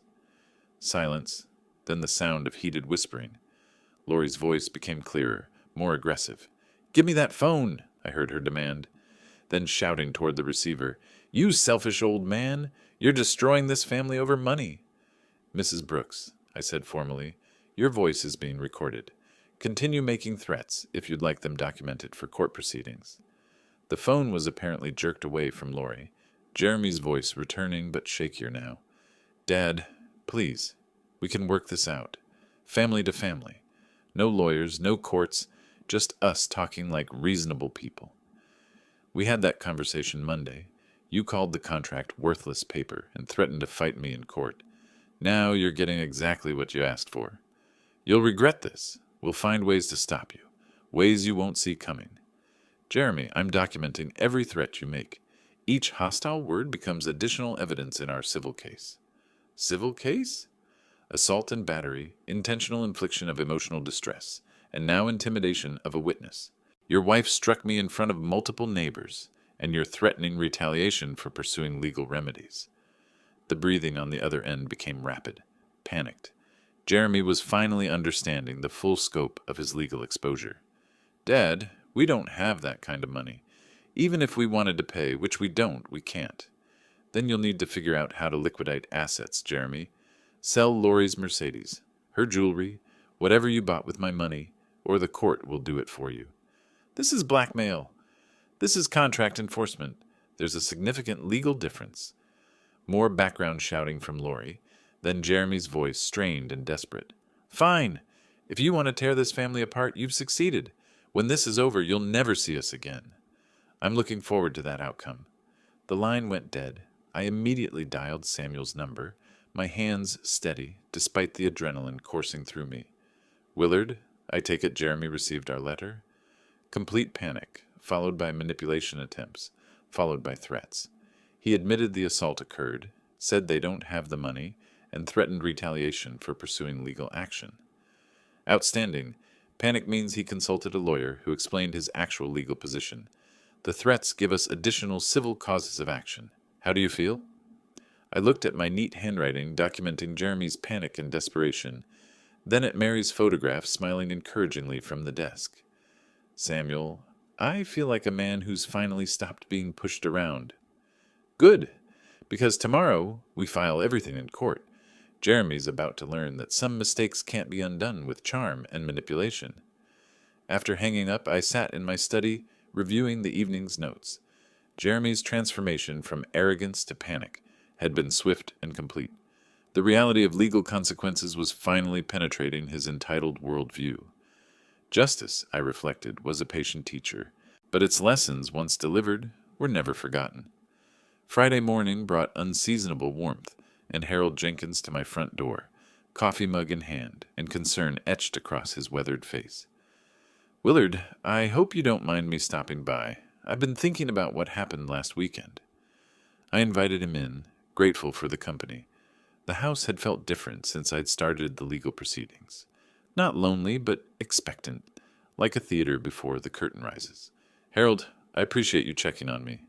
Silence, then the sound of heated whispering. Laurie's voice became clearer, more aggressive. Give me that phone, I heard her demand. Then shouting toward the receiver, You selfish old man, you're destroying this family over money. Mrs. Brooks, I said formally, your voice is being recorded. Continue making threats if you'd like them documented for court proceedings. The phone was apparently jerked away from Lori, Jeremy's voice returning but shakier now. Dad, please, we can work this out. Family to family. No lawyers, no courts, just us talking like reasonable people. We had that conversation Monday. You called the contract worthless paper and threatened to fight me in court. Now you're getting exactly what you asked for. You'll regret this. We'll find ways to stop you. Ways you won't see coming. Jeremy, I'm documenting every threat you make. Each hostile word becomes additional evidence in our civil case. Civil case? Assault and battery, intentional infliction of emotional distress, and now intimidation of a witness. Your wife struck me in front of multiple neighbors, and you're threatening retaliation for pursuing legal remedies. The breathing on the other end became rapid, panicked. Jeremy was finally understanding the full scope of his legal exposure. Dad, we don't have that kind of money. Even if we wanted to pay, which we don't, we can't. Then you'll need to figure out how to liquidate assets, Jeremy. Sell Lori's Mercedes, her jewelry, whatever you bought with my money, or the court will do it for you. This is blackmail. This is contract enforcement. There's a significant legal difference. More background shouting from Lori, then Jeremy's voice strained and desperate. Fine. If you want to tear this family apart, you've succeeded. When this is over, you'll never see us again. I'm looking forward to that outcome. The line went dead. I immediately dialed Samuel's number, my hands steady, despite the adrenaline coursing through me. Willard, I take it Jeremy received our letter? Complete panic, followed by manipulation attempts, followed by threats. He admitted the assault occurred, said they don't have the money, and threatened retaliation for pursuing legal action. Outstanding. Panic means he consulted a lawyer who explained his actual legal position. The threats give us additional civil causes of action. How do you feel? I looked at my neat handwriting documenting Jeremy's panic and desperation, then at Mary's photograph smiling encouragingly from the desk. Samuel, I feel like a man who's finally stopped being pushed around. Good, because tomorrow we file everything in court. Jeremy's about to learn that some mistakes can't be undone with charm and manipulation. After hanging up, I sat in my study, reviewing the evening's notes. Jeremy's transformation from arrogance to panic had been swift and complete. The reality of legal consequences was finally penetrating his entitled worldview. Justice, I reflected, was a patient teacher, but its lessons, once delivered, were never forgotten. Friday morning brought unseasonable warmth, and Harold Jenkins to my front door, coffee mug in hand, and concern etched across his weathered face. Willard, I hope you don't mind me stopping by. I've been thinking about what happened last weekend. I invited him in, grateful for the company. The house had felt different since I'd started the legal proceedings. Not lonely, but expectant, like a theater before the curtain rises. Harold, I appreciate you checking on me.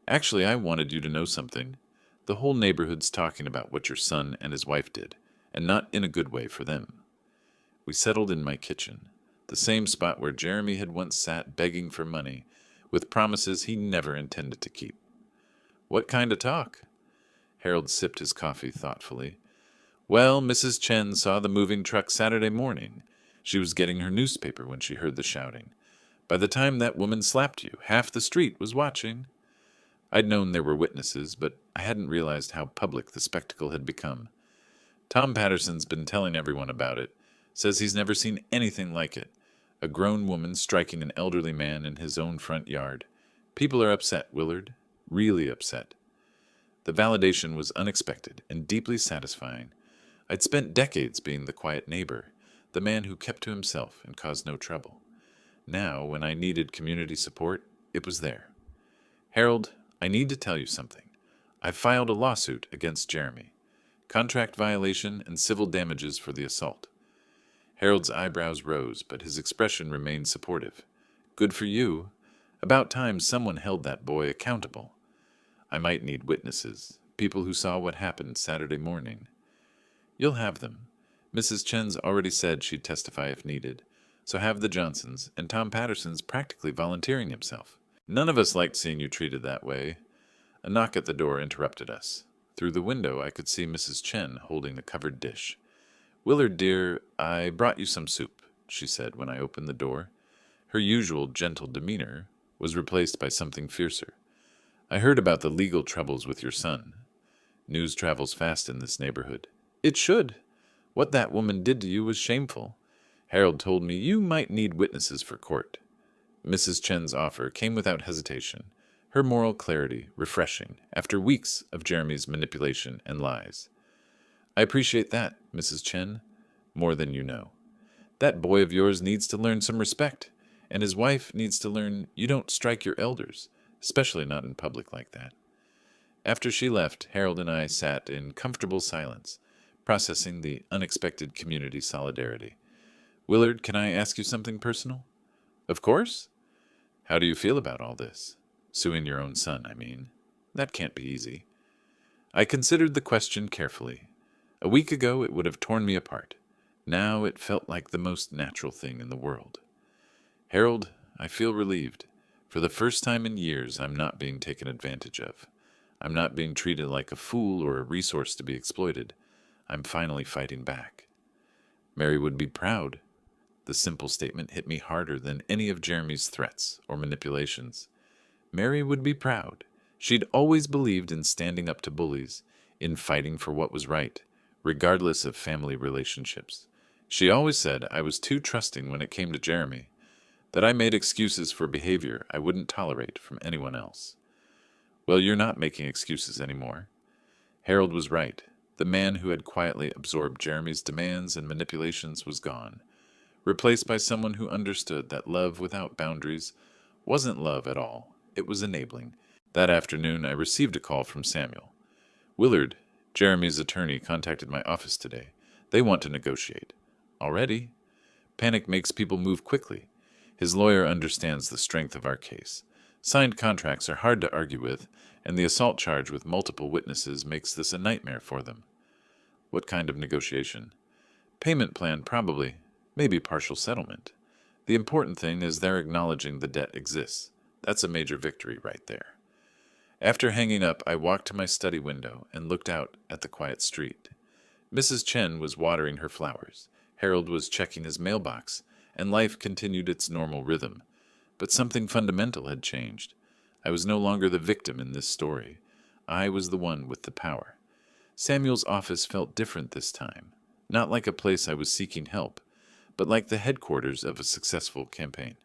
Actually, I wanted you to know something. The whole neighborhood's talking about what your son and his wife did, and not in a good way for them. We settled in my kitchen, the same spot where Jeremy had once sat begging for money, with promises he never intended to keep. What kind of talk? Harold sipped his coffee thoughtfully. Well, Mrs. Chen saw the moving truck Saturday morning. She was getting her newspaper when she heard the shouting. By the time that woman slapped you, half the street was watching. I'd known there were witnesses, but I hadn't realized how public the spectacle had become. Tom Patterson's been telling everyone about it, says he's never seen anything like it. A grown woman striking an elderly man in his own front yard. People are upset, Willard. Really upset. The validation was unexpected and deeply satisfying. I'd spent decades being the quiet neighbor, the man who kept to himself and caused no trouble. Now, when I needed community support, it was there. Harold, I need to tell you something. I've filed a lawsuit against Jeremy. Contract violation and civil damages for the assault. Harold's eyebrows rose, but his expression remained supportive. Good for you. About time someone held that boy accountable. I might need witnesses, people who saw what happened Saturday morning. You'll have them. Mrs. Chen's already said she'd testify if needed, so have the Johnsons, and Tom Patterson's practically volunteering himself. None of us liked seeing you treated that way. A knock at the door interrupted us. Through the window I could see Mrs. Chen holding the covered dish. Willard, dear, I brought you some soup. she said when I opened the door. Her usual gentle demeanor was replaced by something fiercer. I heard about the legal troubles with your son. News travels fast in this neighborhood. It should. What that woman did to you was shameful. Harold told me you might need witnesses for court. Mrs. Chen's offer came without hesitation, her moral clarity refreshing after weeks of Jeremy's manipulation and lies. I appreciate that, Mrs. Chen, more than you know. That boy of yours needs to learn some respect, and his wife needs to learn you don't strike your elders, especially not in public like that. After she left, Harold and I sat in comfortable silence, processing the unexpected community solidarity. Willard, can I ask you something personal? Of course. How do you feel about all this? Suing your own son, I mean. That can't be easy. I considered the question carefully. A week ago it would have torn me apart. Now it felt like the most natural thing in the world. Harold, I feel relieved. For the first time in years, I'm not being taken advantage of. I'm not being treated like a fool or a resource to be exploited. I'm finally fighting back. Mary would be proud. The simple statement hit me harder than any of Jeremy's threats or manipulations. Mary would be proud. She'd always believed in standing up to bullies, in fighting for what was right, regardless of family relationships. She always said I was too trusting when it came to Jeremy, that I made excuses for behavior I wouldn't tolerate from anyone else. Well, you're not making excuses anymore. Harold was right. The man who had quietly absorbed Jeremy's demands and manipulations was gone, replaced by someone who understood that love without boundaries wasn't love at all. It was enabling. That afternoon, I received a call from Samuel. Willard, Jeremy's attorney, contacted my office today. They want to negotiate. Already? Panic makes people move quickly. His lawyer understands the strength of our case. Signed contracts are hard to argue with, and the assault charge with multiple witnesses makes this a nightmare for them. What kind of negotiation? Payment plan, probably. Maybe partial settlement. The important thing is they're acknowledging the debt exists. That's a major victory right there. After hanging up, I walked to my study window and looked out at the quiet street. Mrs. Chen was watering her flowers. Harold was checking his mailbox, and life continued its normal rhythm. But something fundamental had changed. I was no longer the victim in this story. I was the one with the power. Samuel's office felt different this time, not like a place I was seeking help, but like the headquarters of a successful campaign.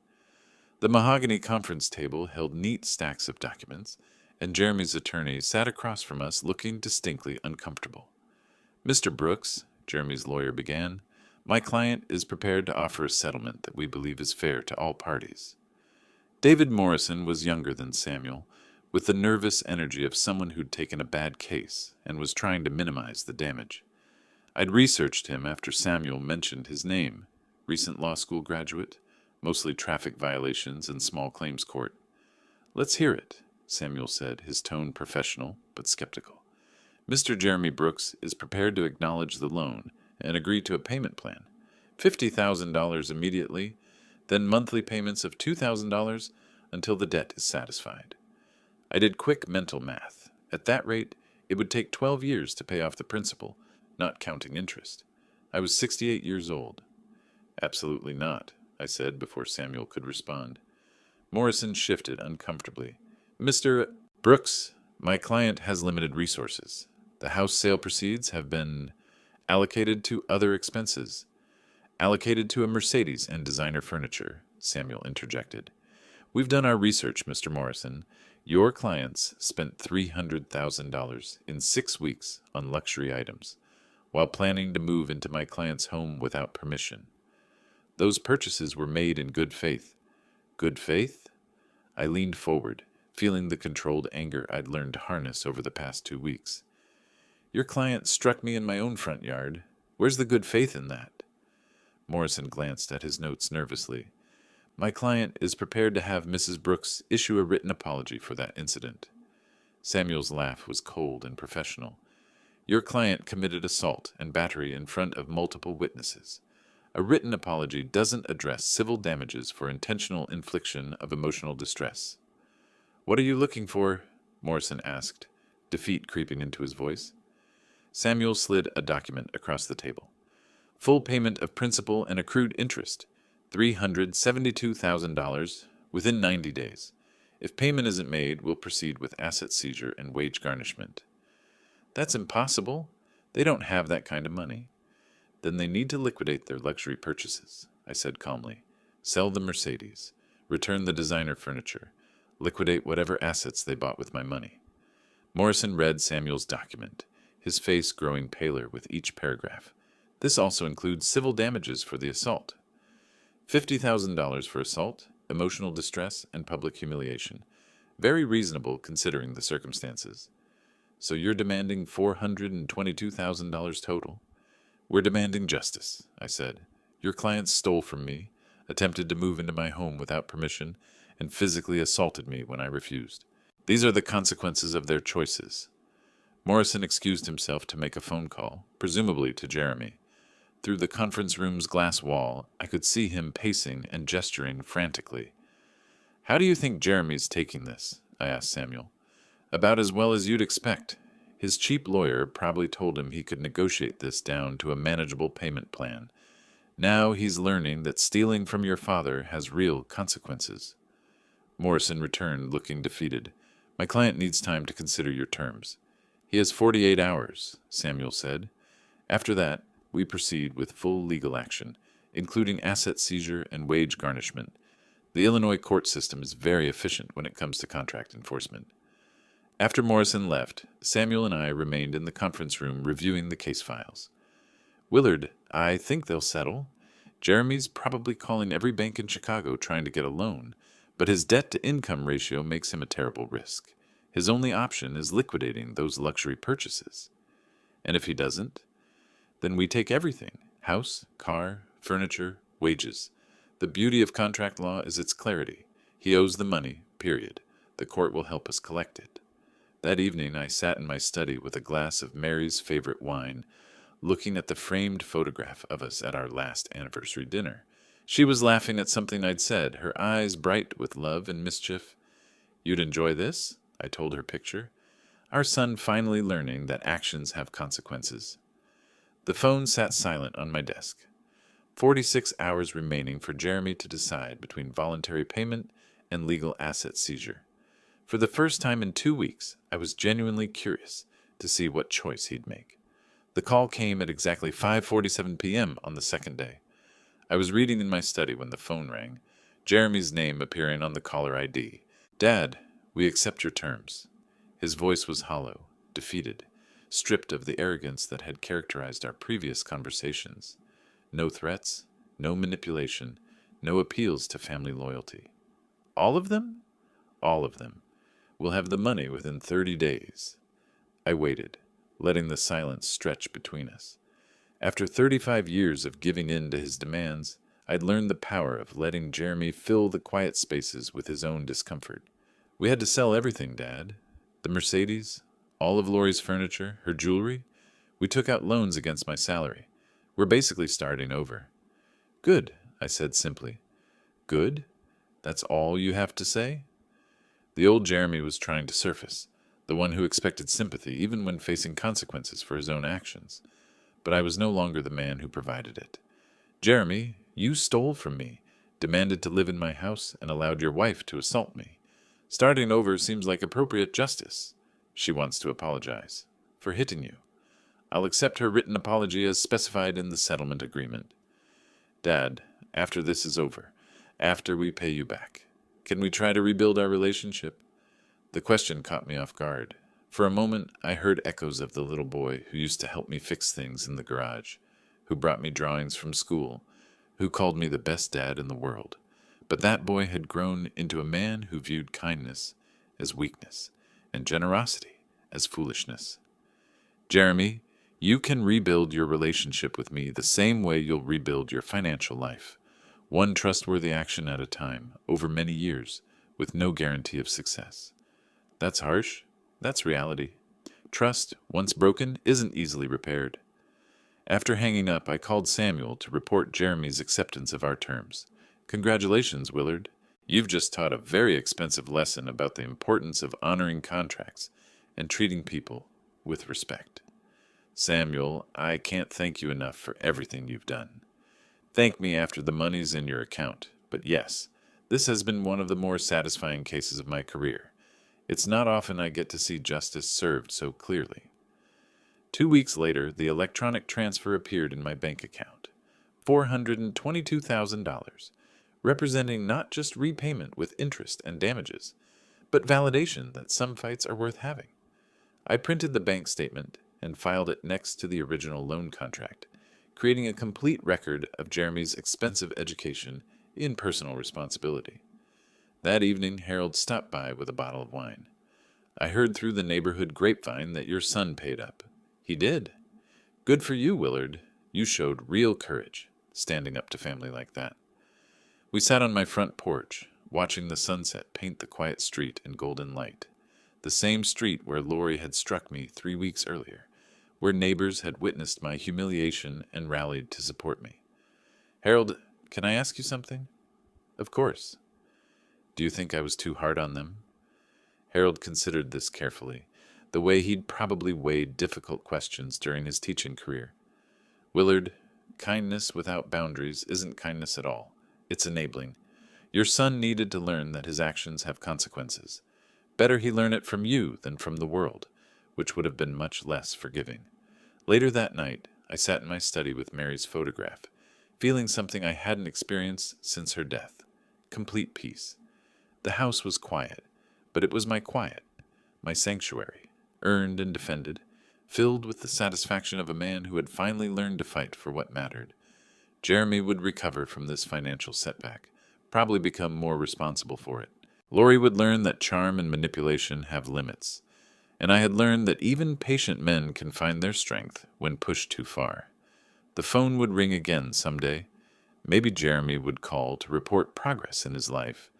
The mahogany conference table held neat stacks of documents, and Jeremy's attorney sat across from us looking distinctly uncomfortable. Mr. Brooks, Jeremy's lawyer began, my client is prepared to offer a settlement that we believe is fair to all parties. David Morrison was younger than Samuel, with the nervous energy of someone who'd taken a bad case and was trying to minimize the damage. I'd researched him after Samuel mentioned his name, recent law school graduate, mostly traffic violations and small claims court. Let's hear it, Samuel said, his tone professional but skeptical. Mr. Jeremy Brooks is prepared to acknowledge the loan and agree to a payment plan. $50,000 immediately, then monthly payments of $2,000 until the debt is satisfied. I did quick mental math. At that rate, it would take 12 years to pay off the principal, not counting interest. I was 68 years old. Absolutely not, I said before Samuel could respond. Morrison shifted uncomfortably. Mr. Brooks, my client has limited resources. The house sale proceeds have been allocated to other expenses. Allocated to a Mercedes and designer furniture, Samuel interjected. We've done our research, Mr. Morrison. Your clients spent $300,000 in 6 weeks on luxury items, while planning to move into my client's home without permission. Those purchases were made in good faith. Good faith? I leaned forward, feeling the controlled anger I'd learned to harness over the past 2 weeks. Your client struck me in my own front yard. Where's the good faith in that? Morrison glanced at his notes nervously. My client is prepared to have Mrs. Brooks issue a written apology for that incident. Samuel's laugh was cold and professional. Your client committed assault and battery in front of multiple witnesses. A written apology doesn't address civil damages for intentional infliction of emotional distress. What are you looking for? Morrison asked, defeat creeping into his voice. Samuel slid a document across the table. Full payment of principal and accrued interest. $372,000 within 90 days. If payment isn't made, we'll proceed with asset seizure and wage garnishment. That's impossible. They don't have that kind of money. Then they need to liquidate their luxury purchases, I said calmly. Sell the Mercedes. Return the designer furniture. Liquidate whatever assets they bought with my money. Morrison read Samuel's document, his face growing paler with each paragraph. This also includes civil damages for the assault. $50,000 for assault, emotional distress, and public humiliation. Very reasonable considering the circumstances. So you're demanding $422,000 total? We're demanding justice, I said. Your client stole from me, attempted to move into my home without permission, and physically assaulted me when I refused. These are the consequences of their choices. Morrison excused himself to make a phone call, presumably to Jeremy. Through the conference room's glass wall, I could see him pacing and gesturing frantically. How do you think Jeremy's taking this? I asked Samuel. About as well as you'd expect. His cheap lawyer probably told him he could negotiate this down to a manageable payment plan. Now he's learning that stealing from your father has real consequences. Morrison returned, looking defeated. My client needs time to consider your terms. He has 48 hours, Samuel said. After that, we proceed with full legal action, including asset seizure and wage garnishment. The Illinois court system is very efficient when it comes to contract enforcement. After Morrison left, Samuel and I remained in the conference room reviewing the case files. Willard, I think they'll settle. Jeremy's probably calling every bank in Chicago trying to get a loan, but his debt-to-income ratio makes him a terrible risk. His only option is liquidating those luxury purchases. And if he doesn't, then we take everything: house, car, furniture, wages. The beauty of contract law is its clarity. He owes the money, period. The court will help us collect it. That evening I sat in my study with a glass of Mary's favorite wine, looking at the framed photograph of us at our last anniversary dinner. She was laughing at something I'd said, her eyes bright with love and mischief. You'd enjoy this, I told her picture. Our son finally learning that actions have consequences. The phone sat silent on my desk. 46 hours remaining for Jeremy to decide between voluntary payment and legal asset seizure. For the first time in 2 weeks, I was genuinely curious to see what choice he'd make. The call came at exactly 5:47 p.m. on the second day. I was reading in my study when the phone rang, Jeremy's name appearing on the caller ID. Dad, we accept your terms. His voice was hollow, defeated, stripped of the arrogance that had characterized our previous conversations. No threats, no manipulation, no appeals to family loyalty. All of them? All of them. We'll have the money within 30 days. I waited, letting the silence stretch between us. After 35 years of giving in to his demands, I'd learned the power of letting Jeremy fill the quiet spaces with his own discomfort. We had to sell everything, Dad. The Mercedes, all of Lori's furniture, her jewelry. We took out loans against my salary. We're basically starting over. Good, I said simply. Good? That's all you have to say? The old Jeremy was trying to surface, the one who expected sympathy even when facing consequences for his own actions. But I was no longer the man who provided it. Jeremy, you stole from me, demanded to live in my house, and allowed your wife to assault me. Starting over seems like appropriate justice. She wants to apologize for hitting you. I'll accept her written apology as specified in the settlement agreement. Dad, after this is over, after we pay you back, can we try to rebuild our relationship? The question caught me off guard. For a moment, I heard echoes of the little boy who used to help me fix things in the garage, who brought me drawings from school, who called me the best dad in the world. But that boy had grown into a man who viewed kindness as weakness and generosity as foolishness. Jeremy, you can rebuild your relationship with me the same way you'll rebuild your financial life, one trustworthy action at a time, over many years, with no guarantee of success. That's harsh. That's reality. Trust, once broken, isn't easily repaired. After hanging up, I called Samuel to report Jeremy's acceptance of our terms. Congratulations, Willard. You've just taught a very expensive lesson about the importance of honoring contracts and treating people with respect. Samuel, I can't thank you enough for everything you've done. Thank me after the money's in your account. But yes, this has been one of the more satisfying cases of my career. It's not often I get to see justice served so clearly. 2 weeks later, the electronic transfer appeared in my bank account. $422,000, representing not just repayment with interest and damages, but validation that some fights are worth having. I printed the bank statement and filed it next to the original loan contract, creating a complete record of Jeremy's expensive education in personal responsibility. That evening, Harold stopped by with a bottle of wine. I heard through the neighborhood grapevine that your son paid up. He did. Good for you, Willard. You showed real courage, standing up to family like that. We sat on my front porch, watching the sunset paint the quiet street in golden light. The same street where Lori had struck me 3 weeks earlier, where neighbors had witnessed my humiliation and rallied to support me. Harold, can I ask you something? Of course. Do you think I was too hard on them? Harold considered this carefully, the way he'd probably weighed difficult questions during his teaching career. Willard, kindness without boundaries isn't kindness at all. It's enabling. Your son needed to learn that his actions have consequences. Better he learn it from you than from the world, which would have been much less forgiving. Later that night, I sat in my study with Mary's photograph, feeling something I hadn't experienced since her death. Complete peace. The house was quiet, but it was my quiet, my sanctuary, earned and defended, filled with the satisfaction of a man who had finally learned to fight for what mattered. Jeremy would recover from this financial setback, probably become more responsible for it. Lori would learn that charm and manipulation have limits, and I had learned that even patient men can find their strength when pushed too far. The phone would ring again someday. Maybe Jeremy would call to report progress in his life,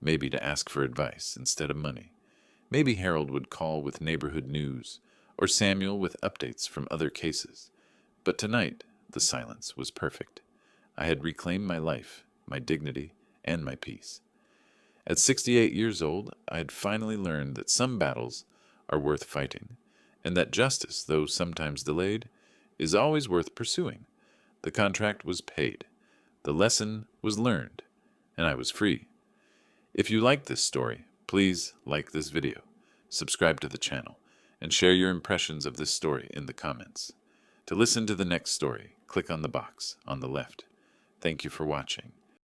maybe to ask for advice instead of money. Maybe Harold would call with neighborhood news, or Samuel with updates from other cases. But tonight, the silence was perfect. I had reclaimed my life, my dignity, and my peace. At 68 years old, I had finally learned that some battles are worth fighting, and that justice, though sometimes delayed, is always worth pursuing. The contract was paid, the lesson was learned, and I was free. If you like this story, please like this video, subscribe to the channel, and share your impressions of this story in the comments. To listen to the next story, click on the box on the left. Thank you for watching.